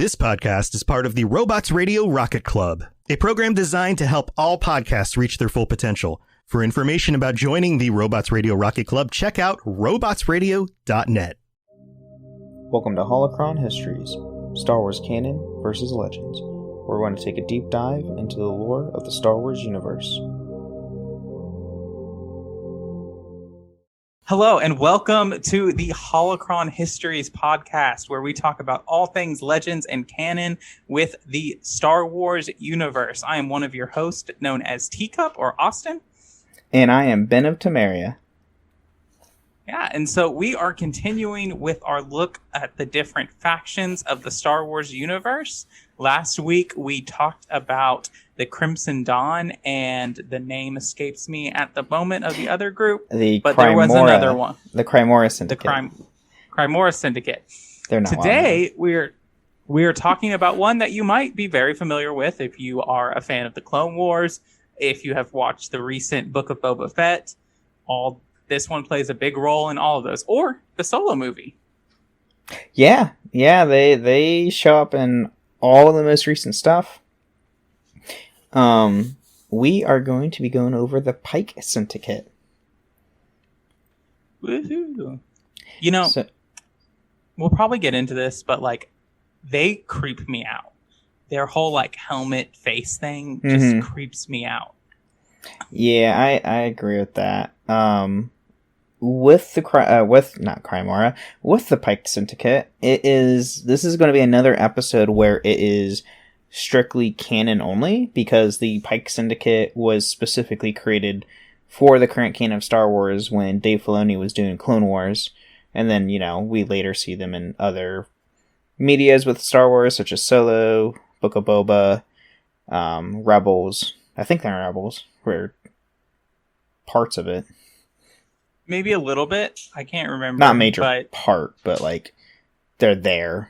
This podcast is part of the Robots Radio Rocket Club, a program designed to help all podcasts reach their full potential. For information about joining the Robots Radio Rocket Club, check out robotsradio.net. Welcome to Holocron Histories, Star Wars Canon versus Legends, where we're going to take a deep dive into the lore of the Star Wars universe. Hello, and welcome to the Holocron Histories podcast, where we talk about all things legends and canon with the Star Wars universe. I am one of your hosts, known as Teacup or Austin. And I am Ben of Temeria. Yeah, and so we are continuing with our look at the different factions of the Star Wars universe. Last week, we talked about the Crimson Dawn, and the name escapes me at the moment of the other group. But there was another one. The Crymora Syndicate. The Crymora Syndicate. They're not Today, we're talking about one that you might be very familiar with if you are a fan of the Clone Wars, if you have watched the recent Book of Boba Fett. This one plays a big role in all of those, or the Solo movie. Yeah, they show up in all of the most recent stuff. We are going to be going over the Pyke Syndicate. Woohoo! We'll probably get into this, but they creep me out. Their whole helmet face thing just creeps me out. Yeah, I agree with that. With the Pyke Syndicate, this is going to be another episode where it is strictly canon only, because the Pyke Syndicate was specifically created for the current canon of Star Wars when Dave Filoni was doing Clone Wars, and then we later see them in other medias with Star Wars, such as Solo, Book of Boba, Rebels. I think they're Rebels, for parts of it. Maybe a little bit. I can't remember. Not major part, but they're there.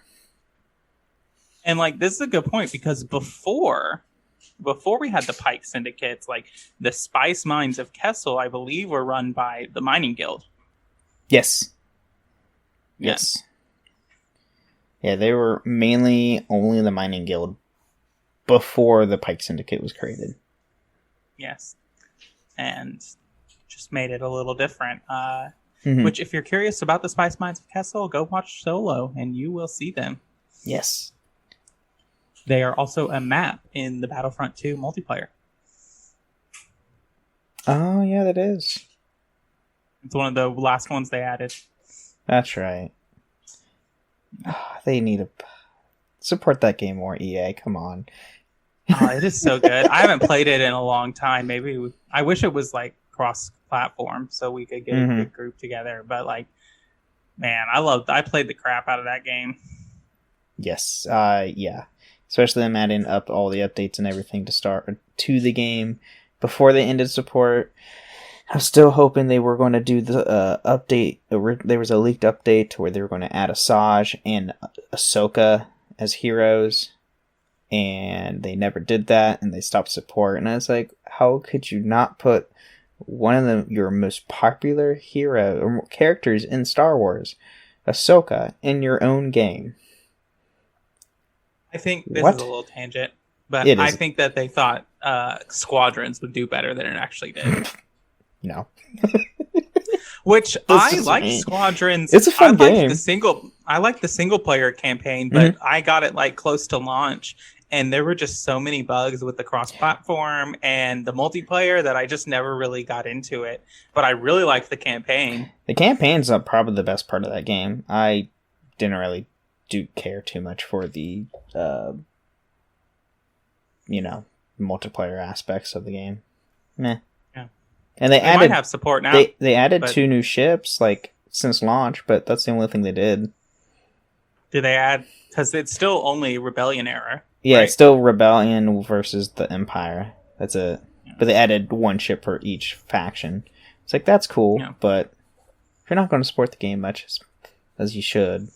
And this is a good point, because before we had the Pyke Syndicates, the spice mines of Kessel, I believe, were run by the Mining Guild. Yes. Yes. Yeah, they were mainly only the Mining Guild before the Pyke Syndicate was created. Yes. And just made it a little different. Which, if you're curious about the spice mines of Kessel, go watch Solo, and you will see them. Yes. They are also a map in the Battlefront 2 multiplayer. Oh, yeah, that is. It's one of the last ones they added. That's right. They need to support that game more, EA. Come on. It is so good. I haven't played it in a long time. I wish it was cross-platform so we could get a good group together. But man, I played the crap out of that game. Yes. Yeah. Especially them adding up all the updates and everything to the game before they ended support. I was still hoping they were going to do the update. There was a leaked update where they were going to add Asajj and Ahsoka as heroes, and they never did that, and they stopped support. And I was like, how could you not put one of your most popular hero or characters in Star Wars, Ahsoka, in your own game? I think this is a little tangent, but I think that they thought Squadrons would do better than it actually did. No. Which I like Squadrons. It's a fun game. I like the single player campaign, but I got it close to launch, and there were just so many bugs with the cross-platform and the multiplayer that I just never really got into it. But I really liked the campaign. The campaign's probably the best part of that game. I didn't really do care too much for the multiplayer aspects of the game. Meh. Yeah. And they might have support now. They added 2 new ships since launch, but that's the only thing they did. Did they add? Because it's still only Rebellion era. Yeah, right? It's still Rebellion versus the Empire. That's it. Yeah. But they added 1 ship for each faction. It's that's cool, but if you're not going to support the game much as you should,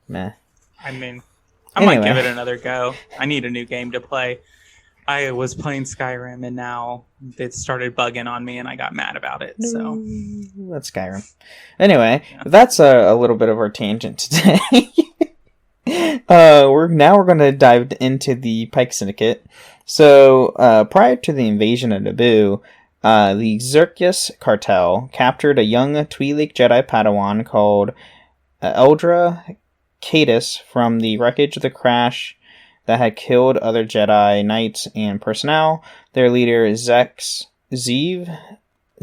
meh. I might give it another go. I need a new game to play. I was playing Skyrim, and now it started bugging on me, and I got mad about it. So that's Skyrim. Anyway, that's a little bit of our tangent today. We're going to dive into the Pyke Syndicate. So, prior to the invasion of Naboo, the Xerxes cartel captured a young Twi'lek Jedi Padawan called Eldra Cadus from the wreckage of the crash that had killed other Jedi Knights and personnel. Their leader, Zeev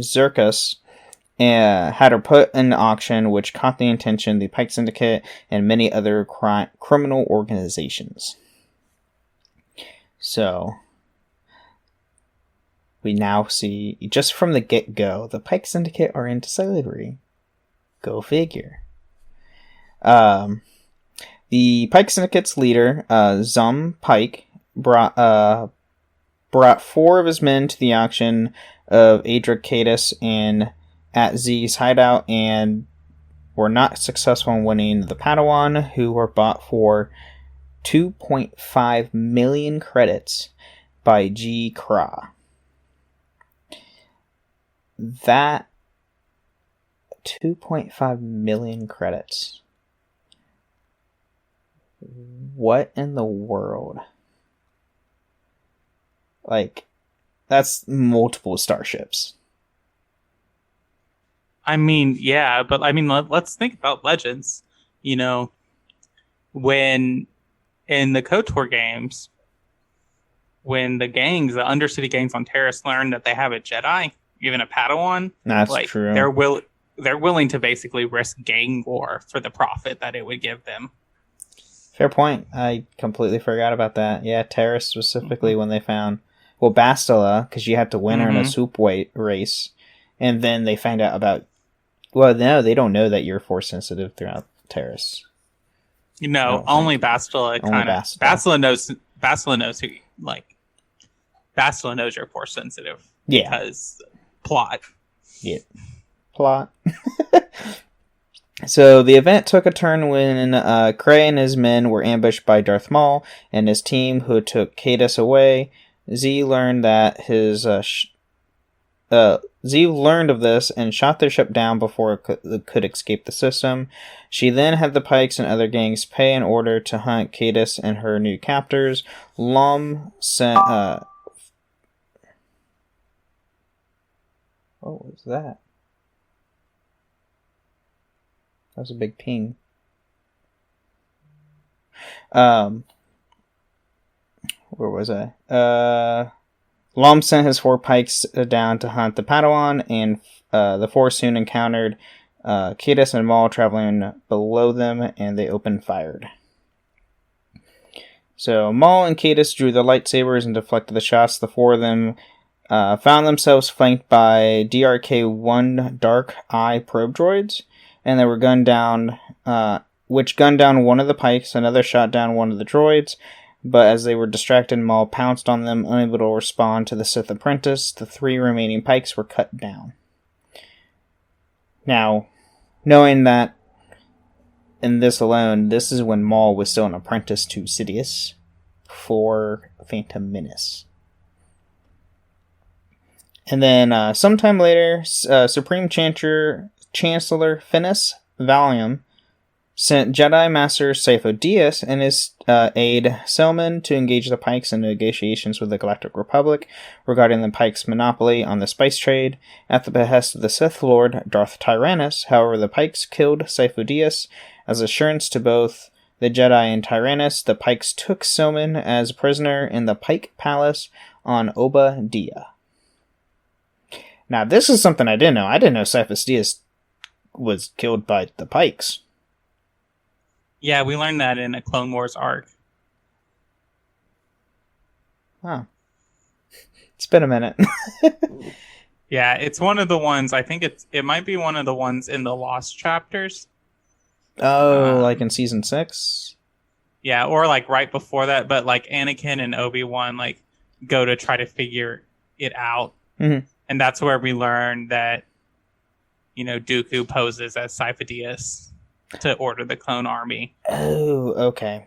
Xerxes, had her put in auction, which caught the attention of the Pyke Syndicate and many other criminal organizations. So, we now see, just from the get-go, the Pyke Syndicate are into slavery. Go figure. The Pyke Syndicate's leader, Zum Pyke, brought 4 of his men to the auction of Adra Cadus and at Z's hideout, and were not successful in winning the Padawan, who were bought for 2.5 million credits by G. Kra. That 2.5 million credits. What in the world? Like, that's multiple starships. I mean, yeah, but I mean, let's think about Legends. You know, when in the KOTOR games, when the Undercity gangs on Terrace learn that they have a Jedi, even a Padawan, that's true. They're willing to basically risk gang war for the profit that it would give them. Fair point. I completely forgot about that. Yeah, Terrace specifically when they found Bastila, because you had to win her in a swoop weight race, and then they find out about. Well, no, they don't know that you're force sensitive throughout Terrace. You know, only Bastila kind of. Bastila knows who, like, Bastila knows you're force sensitive. Yeah. Because plot. Yeah. Plot. So the event took a turn when Cray and his men were ambushed by Darth Maul and his team, who took Cadus away. Z learned that Z learned of this and shot their ship down before it could escape the system. She then had the Pykes and other gangs pay in order to hunt Cadus and her new captors. Lom sent... What was that? That was a big ping. Where was I? Lom sent his 4 Pykes down to hunt the Padawan, and the 4 soon encountered Cadus and Maul traveling below them, and they opened fire. So Maul and Cadus drew their lightsabers and deflected the shots. The 4 of them found themselves flanked by DRK-1 Dark Eye probe droids, and they were gunned down, which gunned down one of the Pykes. Another shot down one of the droids. But as they were distracted, Maul pounced on them, unable to respond to the Sith apprentice. The 3 remaining Pykes were cut down. Now, knowing that in this alone, this is when Maul was still an apprentice to Sidious for Phantom Menace. And then, sometime later, Supreme Chancellor Finis Valium sent Jedi Master Sifo Dyas and his aide Selman to engage the Pykes in negotiations with the Galactic Republic regarding the Pykes' monopoly on the spice trade. At the behest of the Sith Lord Darth Tyrannus, however, the Pykes killed Sifo Dyas. As assurance to both the Jedi and Tyrannus, the Pykes took Selman as prisoner in the Pyke Palace on Oba Dia. Now, this is something I didn't know. I didn't know Sifo Dyas was killed by the Pykes. Yeah, we learned that in a Clone Wars arc. Huh. It's been a minute. Yeah, it's one of the ones, I think it might be one of the ones in the Lost chapters. Oh, like in Season 6? Yeah, or like right before that, but like Anakin and Obi-Wan like go to try to figure it out. Mm-hmm. And that's where we learn that, you know, Dooku poses as Sifo Dyas to order the clone army. Oh, okay.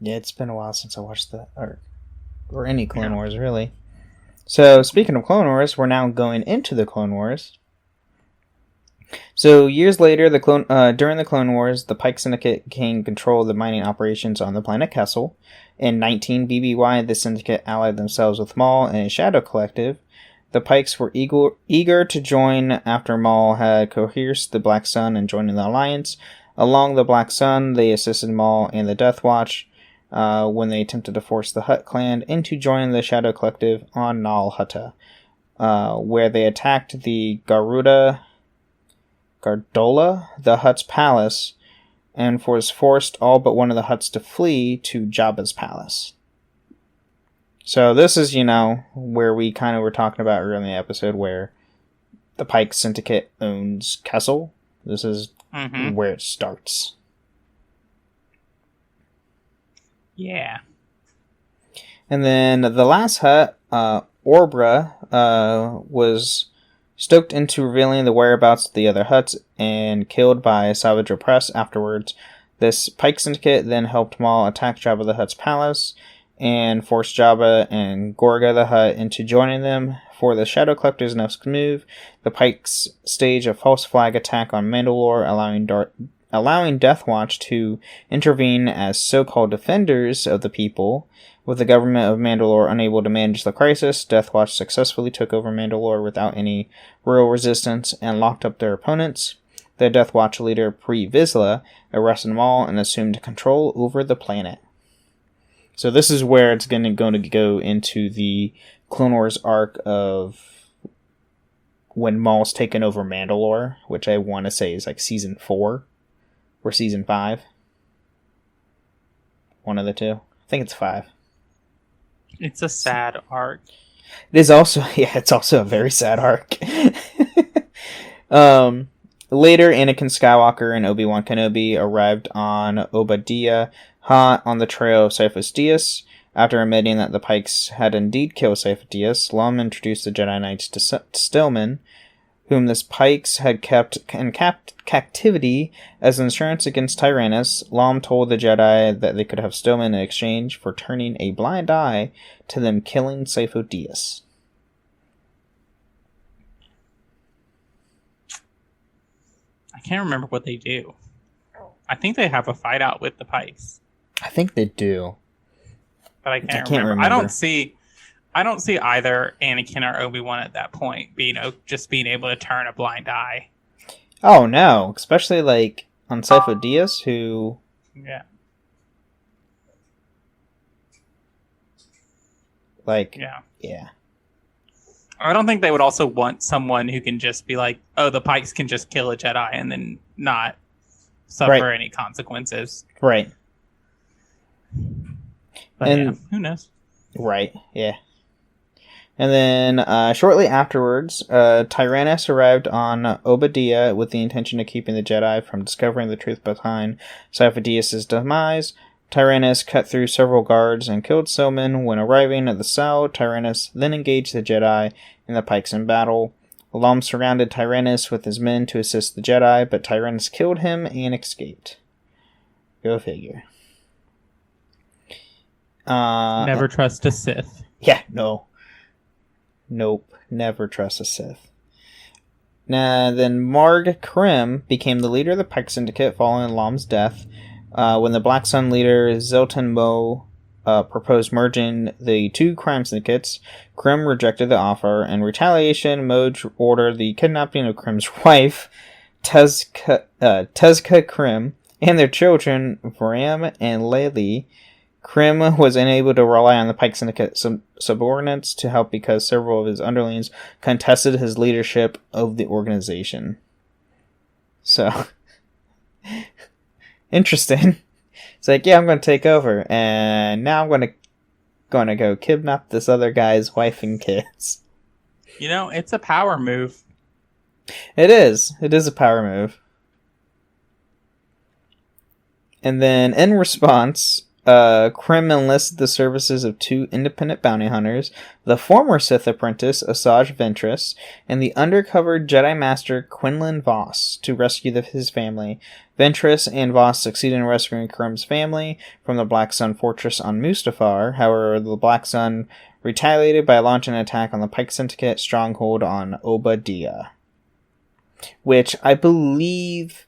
Yeah, it's been a while since I watched that arc. Or any Clone Wars, really. So, speaking of Clone Wars, we're now going into the Clone Wars. So years later, during the Clone Wars, the Pyke Syndicate gained control of the mining operations on the planet Kessel. In 19 BBY, the Syndicate allied themselves with Maul and a Shadow Collective. The Pykes were eager to join after Maul had coerced the Black Sun and joined the Alliance. Along the Black Sun, they assisted Maul and the Death Watch when they attempted to force the Hutt clan into joining the Shadow Collective on Nal Hutta, where they attacked the Gardola, the Hutt's palace, and forced all but one of the Hutts to flee to Jabba's palace. So this is, where we kind of were talking about earlier in the episode where the Pyke Syndicate owns Kessel. This is where it starts. Yeah. And then the last Hutt, Orbra, was stoked into revealing the whereabouts of the other Hutts and killed by Savage Opress afterwards. This Pyke Syndicate then helped Maul attack Jabba the Hutt's palace and forced Jabba and Gorga the Hutt into joining them. For the Shadow Collector's next move, the Pykes stage a false flag attack on Mandalore, allowing Death Watch to intervene as so-called defenders of the people. With the government of Mandalore unable to manage the crisis, Death Watch successfully took over Mandalore without any real resistance and locked up their opponents. The Death Watch leader, Pre Vizsla, arrested Maul and assumed control over the planet. So this is where it's going to go into the Clone Wars arc of when Maul's taken over Mandalore, which I want to say is like Season 4 or Season 5. One of the two. I think it's 5. It's a sad arc. It is also, it's also a very sad arc. Later, Anakin Skywalker and Obi-Wan Kenobi arrived on Obadiah hot on the trail of Sifus Dyas. After admitting that the Pykes had indeed killed Sifus Dyas, Lum introduced the Jedi Knights to Stillman, whom the Pykes had kept in captivity as insurance against Tyrannus. Lum told the Jedi that they could have Stillman in exchange for turning a blind eye to them killing Sifus Dyas. I can't remember what they do. I think they have a fight out with the Pykes. I think they do. But I can't remember. I don't see either Anakin or Obi-Wan at that point being able to turn a blind eye. Oh no, especially like on Sifus Dyas, who yeah. I don't think they would also want someone who can just be like, oh, the Pykes can just kill a Jedi and then not suffer any consequences. Right. But who knows? Right, yeah. And then shortly afterwards, Tyrannus arrived on Obadiah with the intention of keeping the Jedi from discovering the truth behind Sifus Dyas' demise. Tyrannus cut through several guards and killed Stillman. When arriving at the cell, Tyrannus then engaged the Jedi and the Pykes in battle. Lum surrounded Tyrannus with his men to assist the Jedi, but Tyrannus killed him and escaped. Go figure. Never trust a Sith. Yeah, no. Nope, never trust a Sith. Then Marg Krim became the leader of the Pyke Syndicate following Lum's death. When the Black Sun leader Zilton Mo proposed merging the two crime syndicates, Krim rejected the offer. In retaliation, Moj ordered the kidnapping of Krim's wife, Tezca Krim, and their children, Varam and Layli. Krim was unable to rely on the Pyke Syndicate subordinates to help because several of his underlings contested his leadership of the organization. So, interesting. It's like, yeah, I'm going to take over, and now I'm going to go kidnap this other guy's wife and kids. It's a power move. It is. It is a power move. And then, in response, Krim enlisted the services of two independent bounty hunters, the former Sith apprentice Asajj Ventress, and the undercover Jedi Master Quinlan Voss, to rescue his family. Ventress and Voss succeeded in rescuing Krim's family from the Black Sun fortress on Mustafar. However, the Black Sun retaliated by launching an attack on the Pyke Syndicate stronghold on Obadiah. which I believe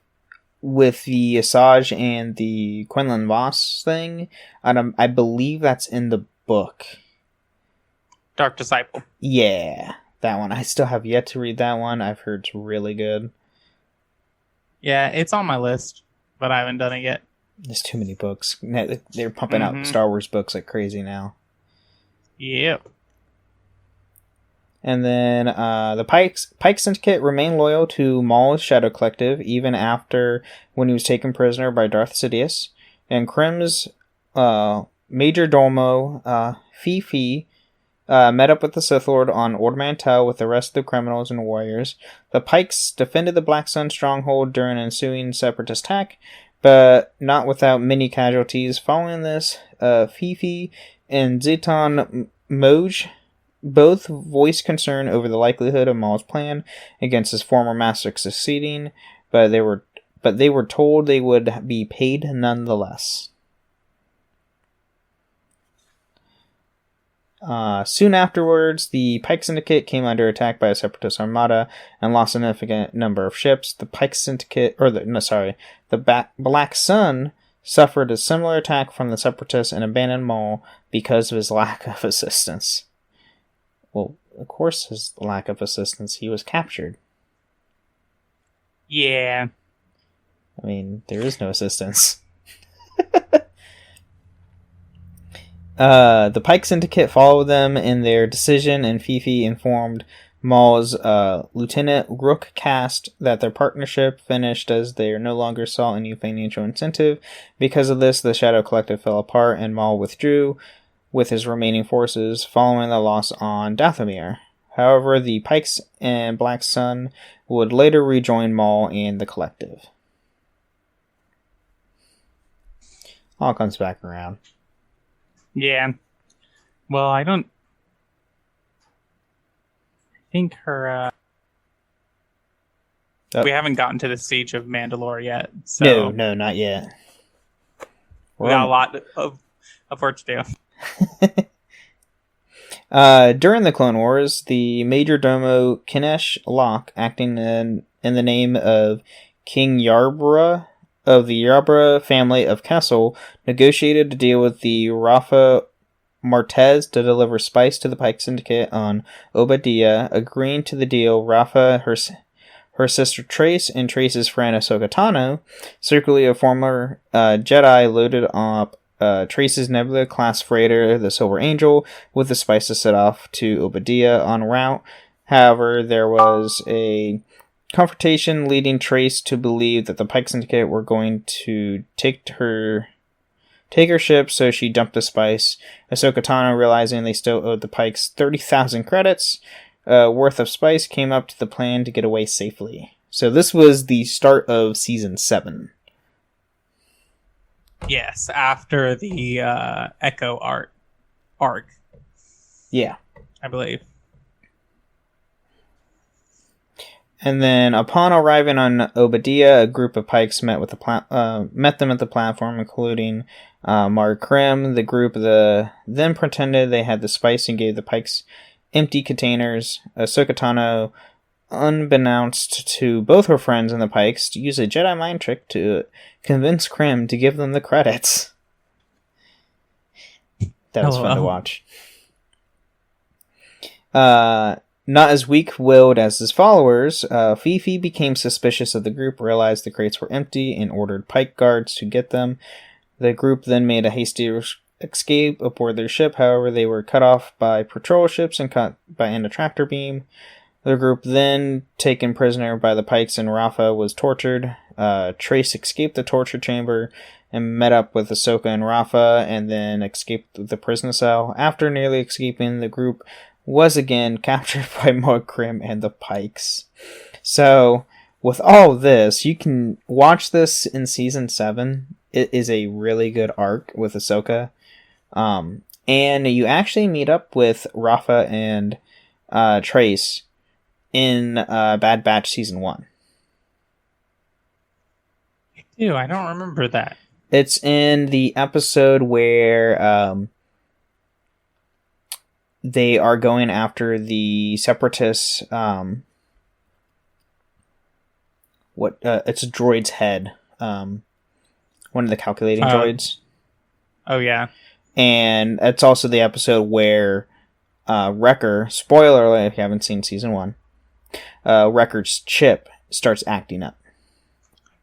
with the Asajj and the Quinlan Voss thing, I believe that's in the book. Dark Disciple. Yeah, that one. I still have yet to read that one. I've heard it's really good. Yeah, it's on my list, but I haven't done it yet. There's too many books. They're pumping out Star Wars books like crazy now. Yep. And then the Pyke Syndicate remained loyal to Maul's Shadow Collective even after when he was taken prisoner by Darth Sidious. And Krim's Major Domo, Fifi, met up with the Sith Lord on Ord Mantell with the rest of the criminals and warriors. The Pykes defended the Black Sun stronghold during an ensuing separatist attack, but not without many casualties. Following this, Fifi and Zeton Moj both voiced concern over the likelihood of Maul's plan against his former master succeeding, but they were told they would be paid nonetheless. Soon afterwards, the Pyke Syndicate came under attack by a separatist armada and lost a significant number of ships. The Pyke Syndicate, the Black Sun suffered a similar attack from the separatists and abandoned Maul because of his lack of assistance. Well, of course, his lack of assistance. He was captured. Yeah. I mean, there is no assistance. The Pyke Syndicate followed them in their decision, and Fifi informed Maul's Lieutenant Rook Cast that their partnership finished as they no longer saw any financial incentive. Because of this, the Shadow Collective fell apart, and Maul withdrew with his remaining forces following the loss on Dathomir. However, the Pykes and Black Sun would later rejoin Maul and the Collective. All comes back around. Yeah. Well, I think her... We haven't gotten to the Siege of Mandalore yet. So No, not yet. We got a lot of work to do. During the Clone Wars, the Major Domo Kinesh Locke, acting in the name of King Yarborough of the Yarborough family of Kessel, negotiated a deal with the Rafa Martez to deliver spice to the Pyke Syndicate on Obadiah. Agreeing to the deal, Rafa, her sister Trace, and Trace's friend Ahsoka Tano, secretly a former Jedi, loaded up Trace's Nebula-class freighter, the Silver Angel, with the spice to set off to Obadiah en route. However, there was a confrontation leading Trace to believe that the Pyke Syndicate were going to take her ship, so she dumped the spice. Ahsoka Tano, realizing they still owed the Pykes 30,000 credits worth of spice, came up to the plan to get away safely. So this was the start of Season 7. Yes, after the Echo arc. Yeah. I believe. And then, upon arriving on Obadiah, a group of Pykes met them at the platform, including Mark Krim. The group then pretended they had the spice and gave the Pykes empty containers. Ahsoka Tano, unbeknownst to both her friends and the Pykes, used a Jedi mind trick to convince Krim to give them the credits. That was fun to watch. Not as weak-willed as his followers, Fifi became suspicious of the group, realized the crates were empty, and ordered Pyke guards to get them. The group then made a hasty escape aboard their ship. However, they were cut off by patrol ships and cut by a tractor beam. The group then taken prisoner by the Pykes, and Rafa was tortured. Trace escaped the torture chamber and met up with Ahsoka and Rafa, and then escaped the prison cell. After nearly escaping, the group was again captured by Mark Krim and the Pykes. So, with all this, you can watch this in Season 7. It is a really good arc with Ahsoka. And you actually meet up with Rafa and Trace in Bad Batch Season 1. I don't remember that. It's in the episode where they are going after the Separatists. it's a droid's head. One of the calculating droids. Oh yeah. And it's also the episode where Wrecker, spoiler alert if you haven't seen season 1, Wrecker's chip starts acting up.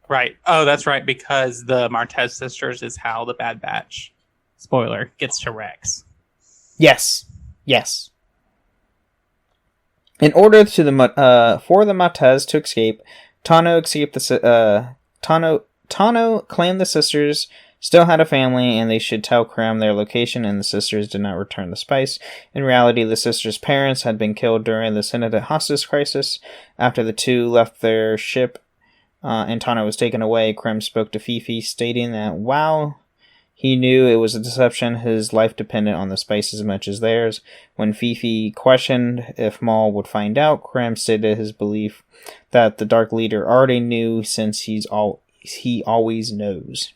Right. Oh, that's right, because the Martez sisters is how the Bad Batch, spoiler, gets to Rex. Yes. In order for the Martez to escape, Tano claimed the sisters still had a family and they should tell Krem their location, and the sisters did not return the spice. In reality, the sisters' parents had been killed during the Syndicate hostage crisis. After the two left their ship and Tano was taken away, Krem spoke to Fifi, stating that while he knew it was a deception, his life depended on the spice as much as theirs. When Fifi questioned if Maul would find out, Krem stated his belief that the Dark Leader already knew, since he always knows.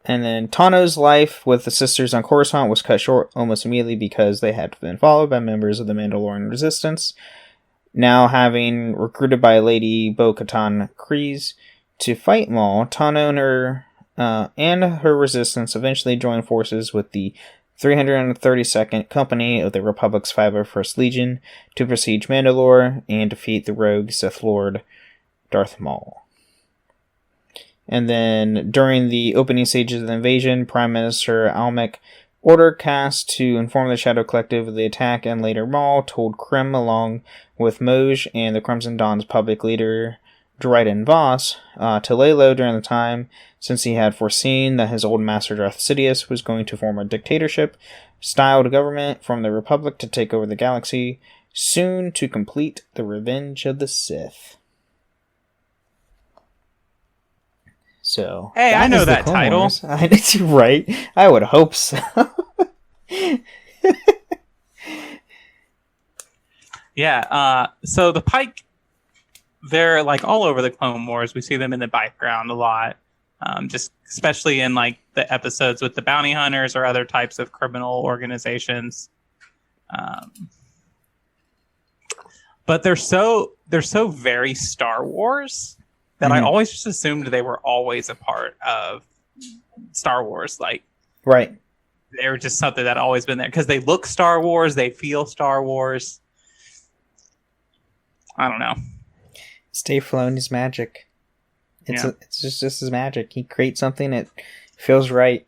And then Tano's life with the sisters on Coruscant was cut short almost immediately because they had been followed by members of the Mandalorian Resistance. Now having recruited by Lady Bo-Katan Kryze to fight Maul, Tano and her resistance eventually joined forces with the 332nd Company of the Republic's 501st Legion to besiege Mandalore and defeat the rogue Sith Lord Darth Maul. And then, during the opening stages of the invasion, Prime Minister Almec ordered Cass to inform the Shadow Collective of the attack, and later Maul told Krem, along with Moj and the Crimson Dawn's public leader, Dryden Voss, to lay low during the time, since he had foreseen that his old master Darth Sidious was going to form a dictatorship-styled government from the Republic to take over the galaxy, soon to complete the revenge of the Sith. So, hey, I know that title. Right? I would hope so. Yeah, so the Pyke, they're like all over the Clone Wars. We see them in the background a lot, just especially in like the episodes with the bounty hunters or other types of criminal organizations. But they're so very Star Wars that I always just assumed they were always a part of Star Wars. Like, right. They were just something that always been there because they look Star Wars, they feel Star Wars. I don't know. Dave Filoni's magic. It's just his magic. He creates something that feels right.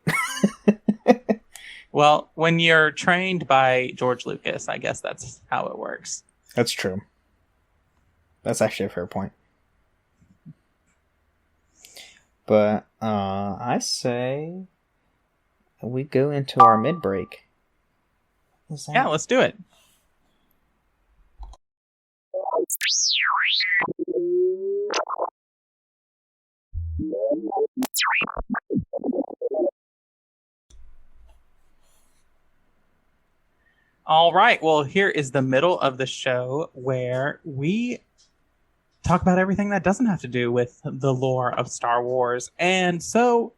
Well, when you're trained by George Lucas, I guess that's how it works. That's true. That's actually a fair point. But I say we go into our mid-break. Yeah, let's do it. All right. Well, here is the middle of the show where we talk about everything that doesn't have to do with the lore of Star Wars. And so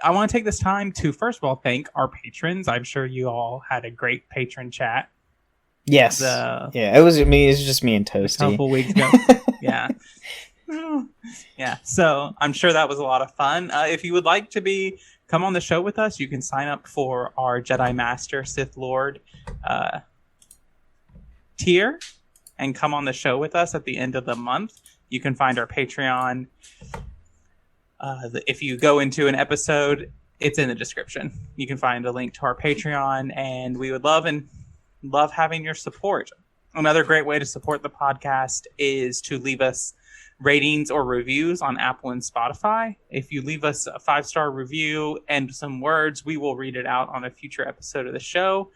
I want to take this time to, first of all, thank our patrons. I'm sure you all had a great patron chat. Yes. It was me. It was just me and Toasty. A couple weeks ago. Yeah. Yeah. So I'm sure that was a lot of fun. If you would like to come on the show with us, you can sign up for our Jedi Master Sith Lord tier and come on the show with us at the end of the month. You can find our Patreon. If you go into an episode, it's in the description. You can find a link to our Patreon, and we would love having your support. Another great way to support the podcast is to leave us ratings or reviews on Apple and Spotify. If you leave us a 5-star review and some words, we will read it out on a future episode of the show.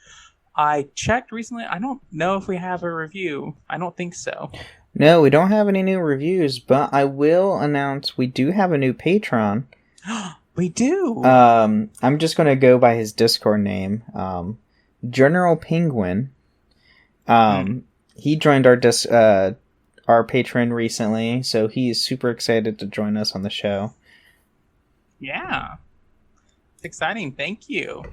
I checked recently. I don't know if we have a review. I don't think so. No, we don't have any new reviews, but I will announce we do have a new patron. We do. I'm just going to go by his Discord name, General Penguin. He joined our patron recently, so he is super excited to join us on the show. Yeah. It's exciting. Thank you.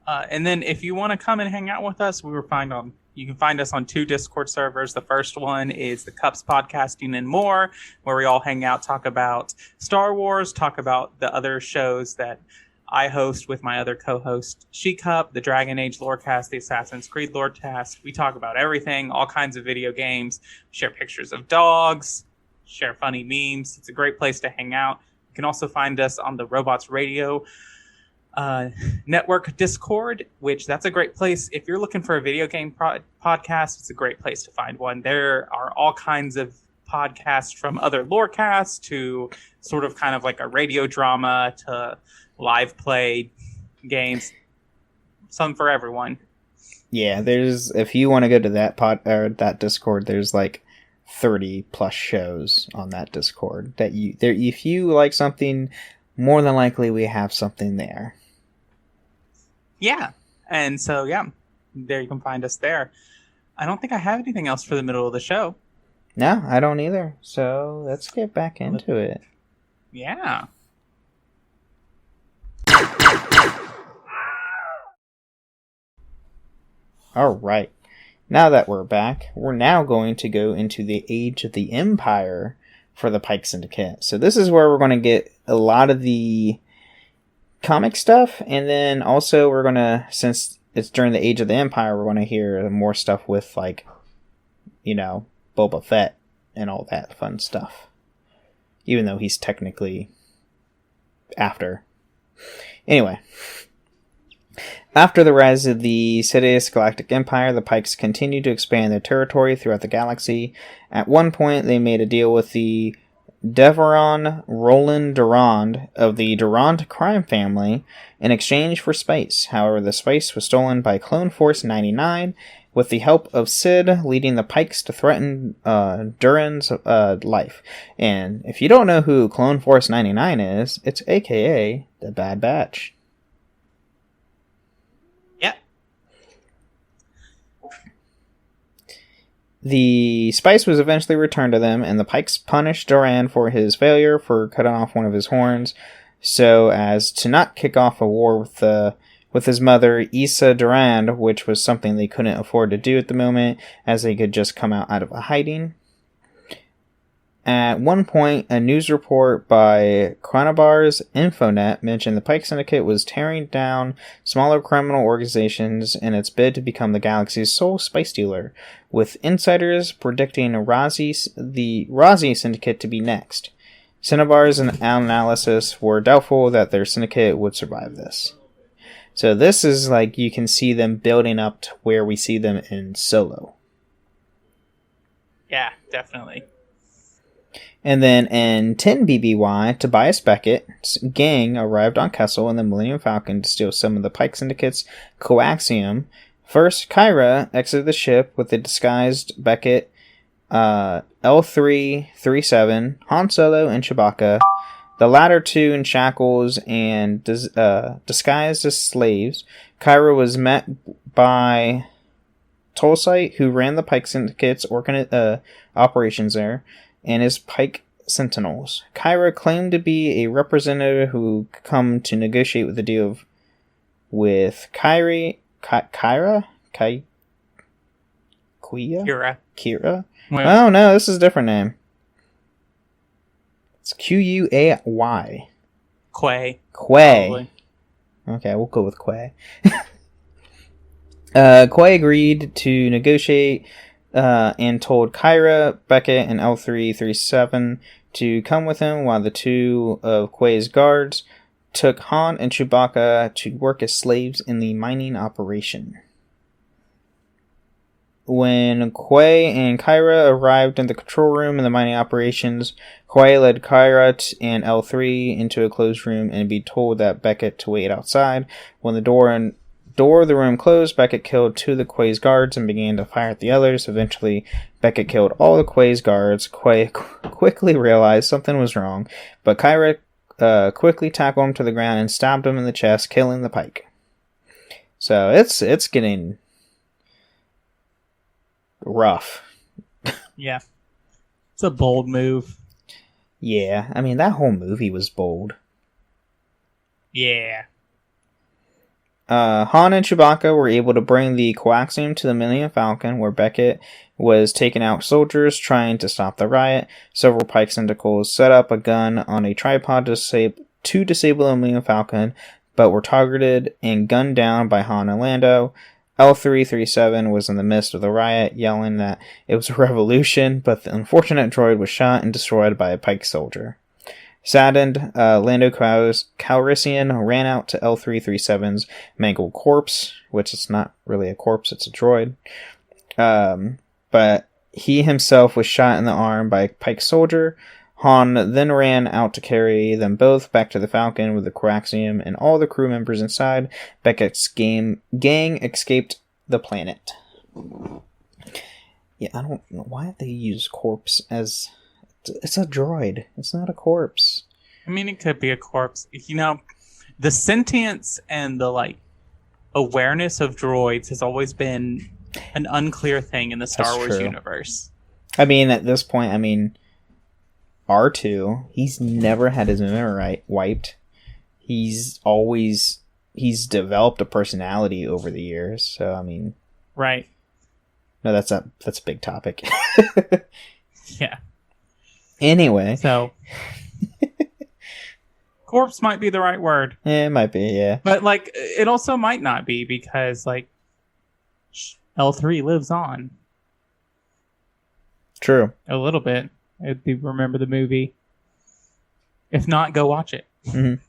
And then if you want to come and hang out with us, we will find on You can find us on 2 Discord servers. The first one is the Cups Podcasting and More, where we all hang out, talk about Star Wars, talk about the other shows that I host with my other co-host, She-Cup, the Dragon Age Lorecast, the Assassin's Creed Lorecast. We talk about everything, all kinds of video games, share pictures of dogs, share funny memes. It's a great place to hang out. You can also find us on the Robots Radio network Discord, which that's a great place. If you're looking for a video game podcast, it's a great place to find one. There are all kinds of podcasts from other lorecasts to sort of kind of like a radio drama to live play games. Some for everyone. Yeah, if you want to go to that Discord, there's like 30 plus shows on that Discord that if you like something, more than likely we have something there. Yeah. And so, yeah, there you can find us there. I don't think I have anything else for the middle of the show. No, I don't either. So let's get back into it. Yeah. All right. Now that we're back, we're now going to go into the Age of the Empire for the Pyke Syndicate. So this is where we're going to get a lot of the comic stuff, and then also we're going to, since it's during the Age of the Empire, we're going to hear more stuff with, like, you know, Boba Fett and all that fun stuff. Even though he's technically after. Anyway. After the rise of the Sidious Galactic Empire, the Pykes continued to expand their territory throughout the galaxy. At one point, they made a deal with the Deveron Roland Durand of the Durand crime family in exchange for spice. However, the spice was stolen by Clone Force 99 with the help of Sid leading the Pykes to threaten Duran's life. And if you don't know who Clone Force 99 is, it's aka the Bad Batch. The spice was eventually returned to them, and the Pykes punished Duran for his failure for cutting off one of his horns, so as to not kick off a war with his mother, Issa Durand, which was something they couldn't afford to do at the moment, as they could just come out of a hiding. At one point, a news report by Chronobar's Infonet mentioned the Pyke Syndicate was tearing down smaller criminal organizations in its bid to become the galaxy's sole spice dealer, with insiders predicting the Razi Syndicate to be next. Cinnabar's analysis were doubtful that their syndicate would survive this. So this is like, you can see them building up to where we see them in Solo. Yeah, definitely. And then in 10 BBY, Tobias Beckett's gang arrived on Kessel in the Millennium Falcon to steal some of the Pyke Syndicate's coaxium. First, Kyra exited the ship with the disguised Beckett, L337, Han Solo, and Chewbacca. The latter two in shackles and disguised as slaves. Kyra was met by Tolsite, who ran the Pyke Syndicate's operations there, and his Pyke Sentinels. Kyra claimed to be a representative who come to negotiate with the deal with Kira? Well, Oh no, this is a different name. It's Quay. Quay. Okay, we'll go with Quay. Quay agreed to negotiate and told Kyra, Beckett, and L337 to come with him while the two of Quay's guards took Han and Chewbacca to work as slaves in the mining operation. When Quay and Kyra arrived in the control room in the mining operations, Quay led Kyra and L3 into a closed room and be told that Beckett to wait outside. When the door of the room closed, Beckett killed two of the Quay's guards and began to fire at the others. Eventually, Beckett killed all the Quay's guards. Quay quickly realized something was wrong, but Kyra quickly tackled him to the ground and stabbed him in the chest, killing the Pyke. So it's getting rough. Yeah. It's a bold move. Yeah, I mean, that whole movie was bold. Yeah. Han and Chewbacca were able to bring the coaxium to the Millennium Falcon, where Beckett was taking out soldiers trying to stop the riot. Several Pyke Syndicate set up a gun on a tripod to disable the Millennium Falcon, but were targeted and gunned down by Han and Lando. L337 was in the midst of the riot, yelling that it was a revolution, but the unfortunate droid was shot and destroyed by a Pyke soldier. Saddened, Lando Calrissian ran out to L337's mangled corpse, which is not really a corpse, it's a droid. But he himself was shot in the arm by a Pyke soldier. Han then ran out to carry them both back to the Falcon with the coaxium and all the crew members inside. Beckett's gang escaped the planet. Yeah, I don't know why they use corpse as... It's a droid. It's not a corpse. I mean, it could be a corpse. You know, the sentience and the, awareness of droids has always been an unclear thing in the Star Wars universe. I mean, at this point, R2, he's never had his memory wiped. He's developed a personality over the years, so, Right. No, that's a big topic. Yeah. Anyway. So, corpse might be the right word. It might be, yeah. But, it also might not be because, L3 lives on. True. A little bit. If you remember the movie. If not, go watch it. Mm-hmm.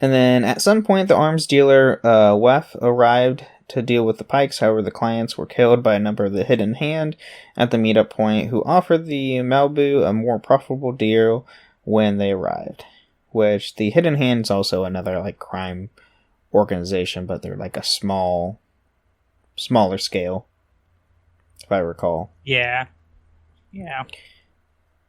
And then, at some point, the arms dealer, Wef, arrived to deal with the Pykes. However, the clients were killed by a number of the Hidden Hand at the meetup point, who offered the Malibu a more profitable deal when they arrived. Which, the Hidden Hand is also another, crime organization, but they're, a smaller scale, if I recall. Yeah. Yeah.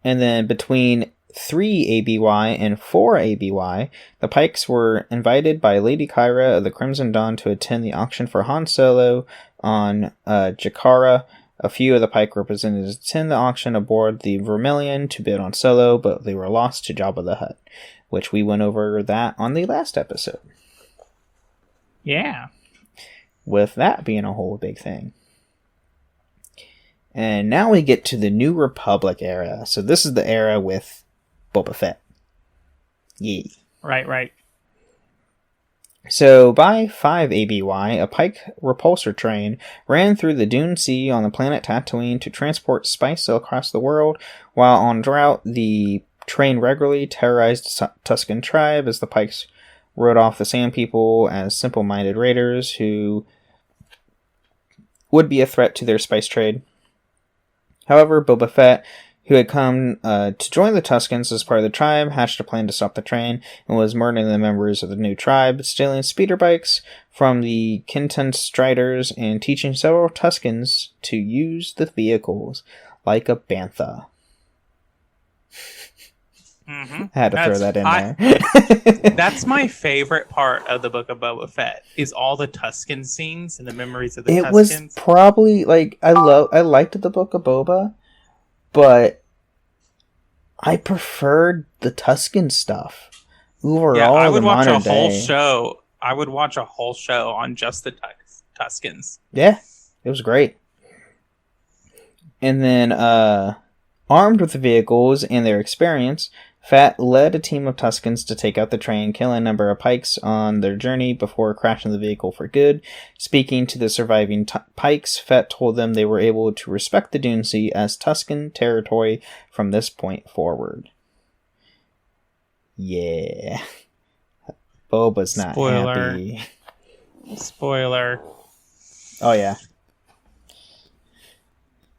And then, between 3 ABY and 4 ABY, the Pykes were invited by Lady Kyra of the Crimson Dawn to attend the auction for Han Solo on Jakara. A few of the Pyke representatives attend the auction aboard the Vermilion to bid on Solo, but they were lost to Jabba the Hutt, which we went over that on the last episode. Yeah. With that being a whole big thing. And now we get to the New Republic era. So this is the era with Boba Fett. Yee. Right. So, by 5 ABY, a Pyke repulsor train ran through the Dune Sea on the planet Tatooine to transport spice across the world. While on route, the train regularly terrorized Tusken tribe as the Pykes wrote off the Sand People as simple-minded raiders who would be a threat to their spice trade. However, Boba Fett, who had come to join the Tuskens as part of the tribe, hatched a plan to stop the train and was murdering the members of the new tribe, stealing speeder bikes from the Kintan Striders and teaching several Tuskens to use the vehicles like a bantha. Mm-hmm. I had to throw that in there. That's my favorite part of the Book of Boba Fett, is all the Tusken scenes and the memories of the Tuskens. It was probably, I liked the Book of Boba, but I preferred the Tusken stuff overall. Yeah, I would watch a whole show. I would watch a whole show on just the Tuskens. Yeah, it was great. And then, armed with the vehicles and their experience, Fett led a team of Tuskens to take out the train, killing a number of Pykes on their journey before crashing the vehicle for good. Speaking to the surviving Pykes, Fett told them they were able to respect the Dune Sea as Tusken territory from this point forward. Yeah. Boba's not happy. Spoiler. Oh, yeah.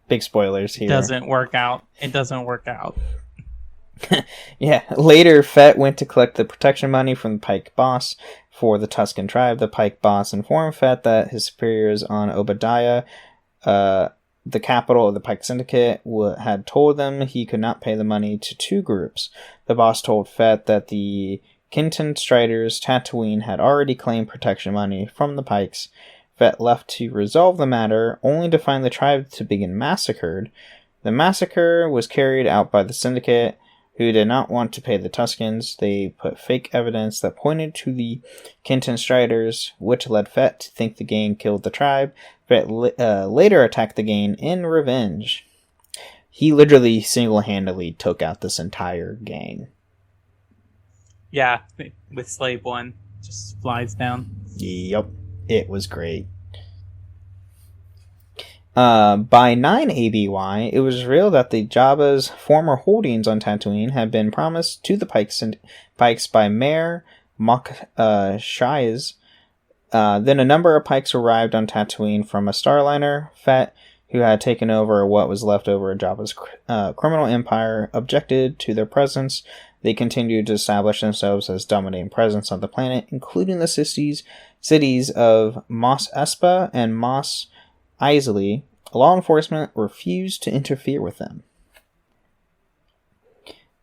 Big spoilers here. It doesn't work out. Yeah. Later, Fett went to collect the protection money from the Pyke boss for the Tusken tribe. The Pyke boss informed Fett that his superiors on Obadiah, the capital of the Pyke Syndicate, had told them he could not pay the money to two groups. The boss told Fett that the Kintan Striders Tatooine had already claimed protection money from the Pykes. Fett left to resolve the matter, only to find the tribe to begin massacred. The massacre was carried out by the Syndicate, who did not want to pay the Tuskens. They put fake evidence that pointed to the Kenton Striders, which led Fett to think the gang killed the tribe. Fett later attacked the gang in revenge. He literally single-handedly took out this entire gang. Yeah, with Slave One. Just flies down. Yep, it was great. By 9 ABY, it was revealed that the Jabba's former holdings on Tatooine had been promised to the Pikes by Mayor Mok Shaiz. Then a number of Pikes arrived on Tatooine from a Starliner. Fett, who had taken over what was left over of Jabba's criminal empire, objected to their presence. They continued to establish themselves as dominating presence on the planet, including the cities of Mos Espa and Mos Eisley. Law enforcement refused to interfere with them.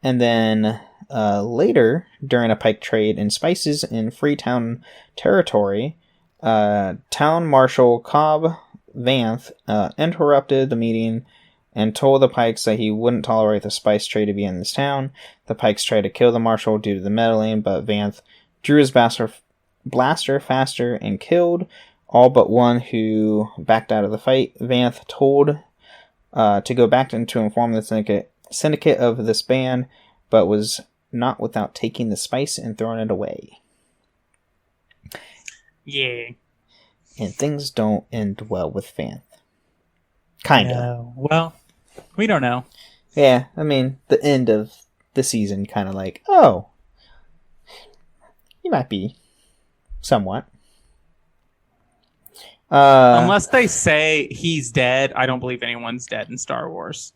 And then later, during a Pike trade in spices in Freetown territory, Town Marshal Cobb Vanth interrupted the meeting and told the Pikes that he wouldn't tolerate the spice trade to be in this town. The Pikes tried to kill the Marshal due to the meddling, but Vanth drew his blaster faster and killed all but one, who backed out of the fight. Vanth told to go back to inform the syndicate of this ban, but was not without taking the spice and throwing it away. Yeah. And things don't end well with Vanth. Kinda. No. Well, we don't know. Yeah, I mean, the end of the season kind of like, oh, he might be somewhat. Unless they say he's dead, I don't believe anyone's dead in Star Wars.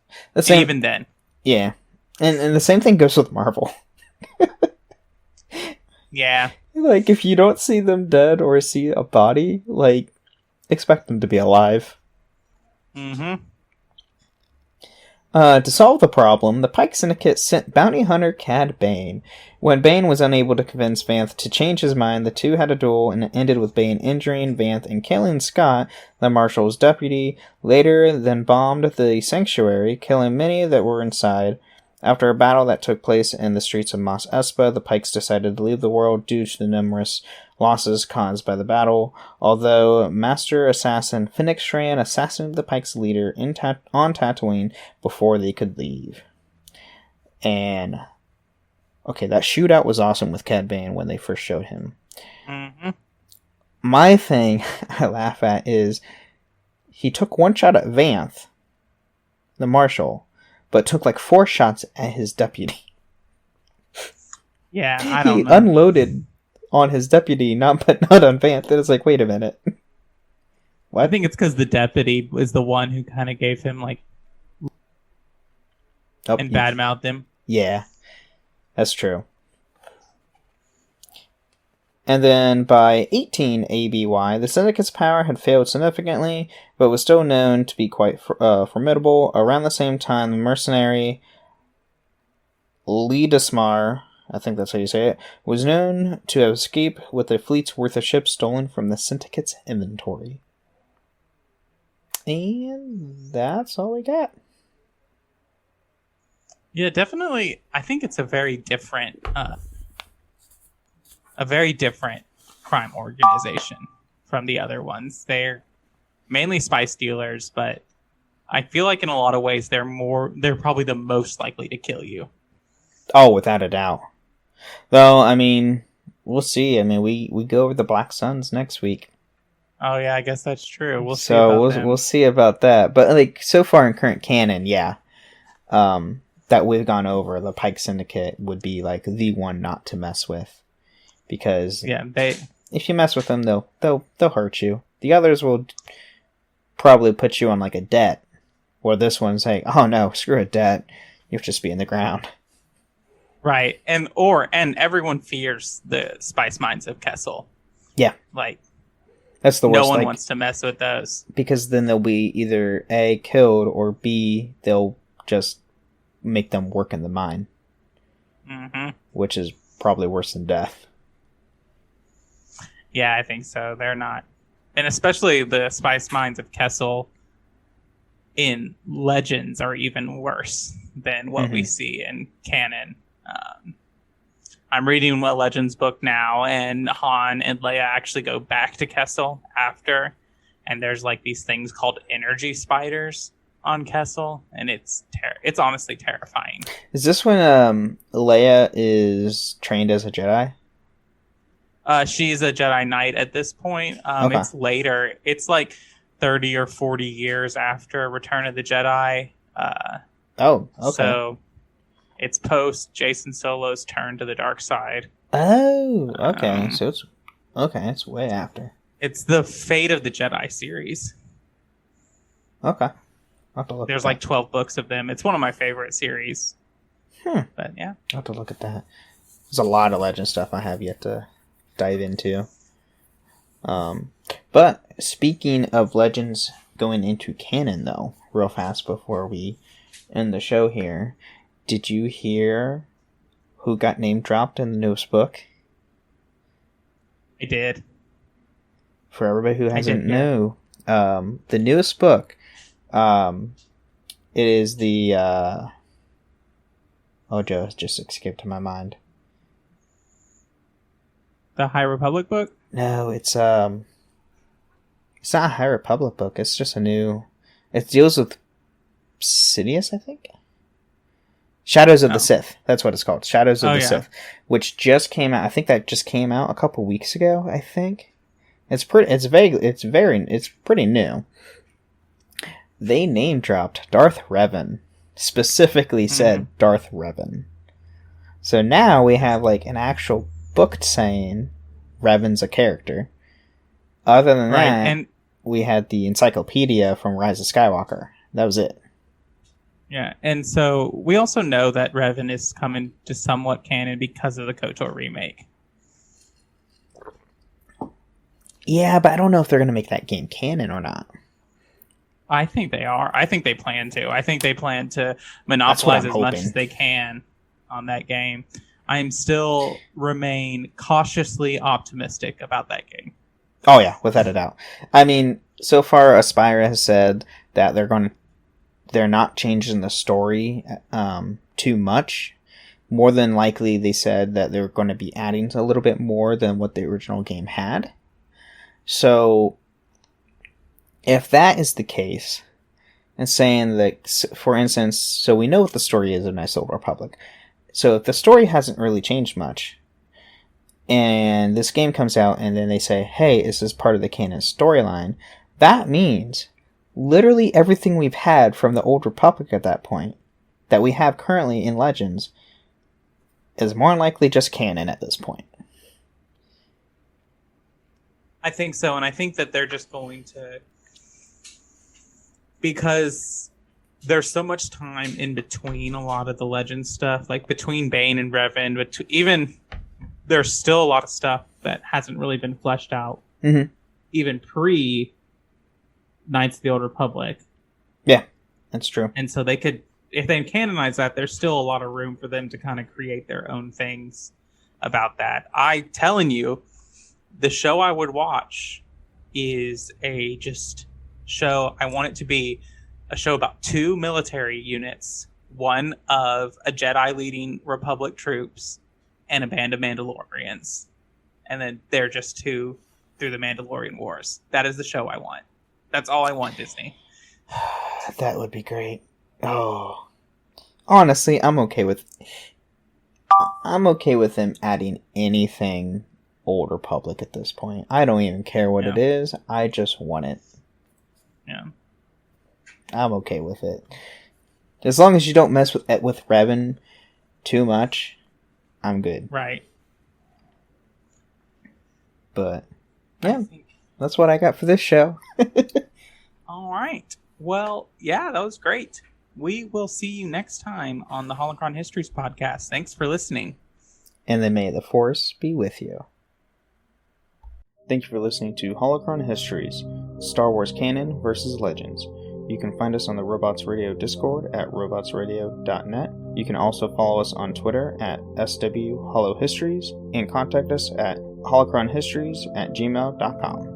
Even then. Yeah. And the same thing goes with Marvel. Yeah. Like, if you don't see them dead or see a body, like, expect them to be alive. Mm-hmm. To solve the problem, the Pyke Syndicate sent bounty hunter Cad Bane. When Bane was unable to convince Vanth to change his mind, the two had a duel and it ended with Bane injuring Vanth and killing Scott, the Marshal's deputy. Later, then bombed the sanctuary, killing many that were inside. After a battle that took place in the streets of Mos Espa, the Pikes decided to leave the world due to the numerous losses caused by the battle, although Master Assassin Fennec Shran assassinated the Pikes' leader on Tatooine before they could leave. And, okay, that shootout was awesome with Cad Bane when they first showed him. Mm-hmm. My thing I laugh at is he took one shot at Vanth, the Marshal, but took like 4 shots at his deputy. Yeah, I don't know. He unloaded on his deputy, not on Vanth. And it's like, wait a minute. What? I think it's because the deputy was the one who kind of gave him like and badmouthed him. Yeah, that's true. And then by 18 ABY, the Syndicate's power had failed significantly, but was still known to be quite formidable. Around the same time, the mercenary Lee Desmar, I think that's how you say it, was known to have escaped with a fleet's worth of ships stolen from the Syndicate's inventory. And that's all we got. Yeah, definitely. I think it's a very different crime organization from the other ones. They're mainly spice dealers, but I feel like in a lot of ways they're probably the most likely to kill you. Oh, without a doubt. Though, I mean, we'll see. I mean, we go over the Black Suns next week. Oh yeah, I guess that's true. We'll see. We'll see about that. But like so far in current canon, yeah, that we've gone over, the Pyke Syndicate would be like the one not to mess with, because if you mess with them, they'll hurt you. The others will probably put you on like a debt, or this one's like, oh no, screw a debt, you'll just be in the ground. Right, and everyone fears the spice mines of Kessel. Yeah, like that's the worst. No one wants to mess with those, because then they'll be either A, killed, or B, they'll just make them work in the mine, which is probably worse than death. Yeah, I think so. They're not, and especially the spice mines of Kessel. in Legends are even worse than what we see in canon. I'm reading a Legends book now, and Han and Leia actually go back to Kessel after, and there's like these things called energy spiders on Kessel, and it's honestly terrifying. Is this when Leia is trained as a Jedi? She's a Jedi Knight at this point. Okay. It's later. It's like 30 or 40 years after Return of the Jedi. Oh, okay. So it's post Jason Solo's turn to the dark side. Oh, okay. So it's way after. It's the Fate of the Jedi series. Okay. I'll have to look There's at like that. 12 books of them. It's one of my favorite series. But yeah. I'll have to look at that. There's a lot of Legend stuff I have yet to dive into. But speaking of Legends going into canon, though, real fast before we end the show here, did you hear who got name dropped in the newest book? I did. For everybody who hasn't did, yeah. know, the newest book, it is the Joe, it just escaped my mind. The High Republic book? No, it's not a High Republic book. It's just a new. It deals with Sidious, I think. Shadows of the Sith. That's what it's called. Shadows of the Sith, which just came out. I think that just came out a couple weeks ago. I think it's pretty. It's pretty new. They name dropped Darth Revan. Specifically said Darth Revan. So now we have like an actual book saying Revan's a character. Other than that, and we had the encyclopedia from Rise of Skywalker. That was it. yeah, and so we also know that Revan is coming to somewhat canon because of the KOTOR remake. Yeah, but I don't know if they're going to make that game canon or not. I think they are. I think they plan to. I think they plan to monopolize as much as they can on that game. I am still remain cautiously optimistic about that game. Oh yeah, without a doubt. I mean, so far Aspira has said that they're not changing the story too much. More than likely, they said that they're going to be adding a little bit more than what the original game had. So, if that is the case, and saying that, for instance, so we know what the story is of Knights of the Old Republic. So if the story hasn't really changed much, and this game comes out and then they say, hey, is this part of the canon storyline? That means literally everything we've had from the Old Republic at that point, that we have currently in Legends, is more than likely just canon at this point. I think so, and I think that they're just going to... Because there's so much time in between a lot of the Legend stuff, like between Bane and Revan, but even there's still a lot of stuff that hasn't really been fleshed out, even pre Knights of the Old Republic. Yeah, that's true. And so they could, if they canonize that, there's still a lot of room for them to kind of create their own things about that. I telling you, the show I would watch is a just show. I want it to be a show about two military units, one of a Jedi leading Republic troops and a band of Mandalorians. And then they're just two through the Mandalorian Wars. That is the show I want. That's all I want, Disney. That would be great. Oh. Honestly, I'm okay with them adding anything Old Republic at this point. I don't even care what it is. I just want it. Yeah. I'm okay with it. As long as you don't mess with Revan too much, I'm good. Right. But, yeah, that's what I got for this show. All right. Well, yeah, that was great. We will see you next time on the Holocron Histories podcast. Thanks for listening. And then may the Force be with you. Thank you for listening to Holocron Histories, Star Wars Canon versus Legends. You can find us on the Robots Radio Discord at robotsradio.net. You can also follow us on Twitter at SWHoloHistories and contact us at holocronhistories@gmail.com.